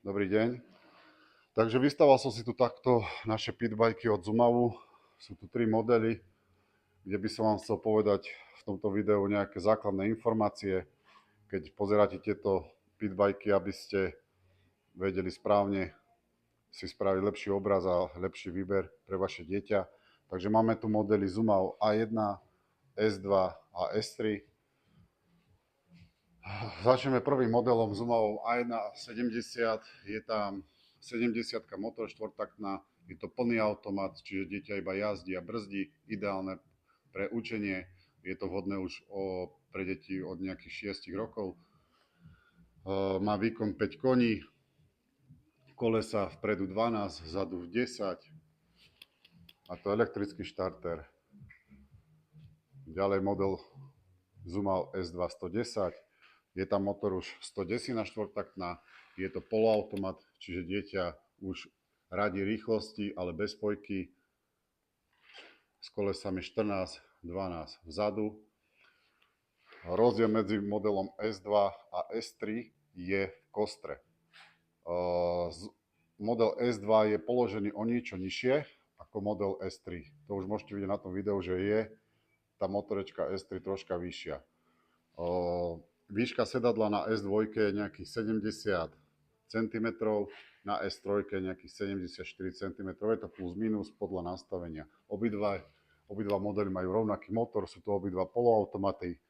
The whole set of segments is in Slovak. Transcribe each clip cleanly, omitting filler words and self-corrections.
Dobrý deň. Takže vystaval som si tu takto naše pitbajky od Zumavu. Sú tu tri modely, kde by som vám chcel povedať v tomto videu nejaké základné informácie. Keď pozeráte tieto pitbajky, aby ste vedeli správne si spraviť lepší obraz a lepší výber pre vaše dieťa. Takže máme tu modely Zumav A1, S2 a S3. Začneme prvým modelom Zumavom A1 70. Je tam 70 motor štvortaktná, je to plný automat, čiže dieťa iba jazdí a brzdí, ideálne pre učenie. Je to vhodné už pre deti od nejakých 6 rokov. Má výkon 5 koní, kolesa vpredu 12, vzadu 10. A to elektrický štarter. Ďalej model Zumav S2 110. Je tam motor už 110 štvortaktná, je to poloautomat, čiže dieťa už radí rýchlosti, ale bez spojky, s kolesami 14, 12 vzadu. Rozdiel medzi modelom S2 a S3 je v kostre. Model S2 je položený o niečo nižšie ako model S3. To už môžete vidieť na tom videu, že je tá motorečka S3 troška vyššia. Výška sedadla na S2 je nejakých 70 cm, na S3 je nejakých 74 cm, je to plus minus podľa nastavenia. Obidva modely majú rovnaký motor, sú to obidva poloautomaty,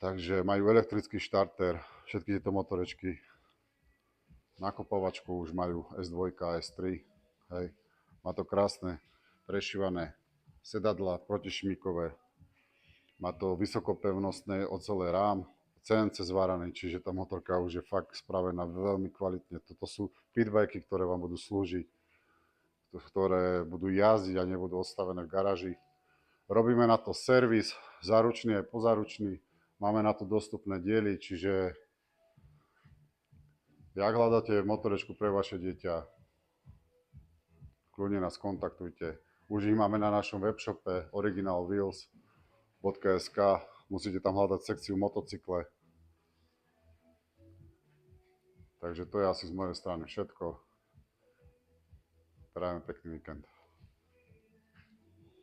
takže majú elektrický štarter, všetky tieto motorečky. Nakopávačku už majú S2 a S3. Hej. Má to krásne prešívané sedadla protišmíkové. Má to vysokopevnostné ocelé rám, CNC zvárané, čiže tá motorka už je fakt spravená veľmi kvalitne. Toto sú pitbajky, ktoré vám budú slúžiť, ktoré budú jazdiť a nebudú odstavené v garáži. Robíme na to servis, záručný aj pozáručný. Máme na to dostupné diely, čiže ak hľadáte motorečku pre vaše dieťa, kľudne nás kontaktujte. Už ich máme na našom webshope originalwheels.sk. Musíte tam hľadať sekciu motocykle. Takže to je asi z mojej strany všetko. Prajem pekný víkend.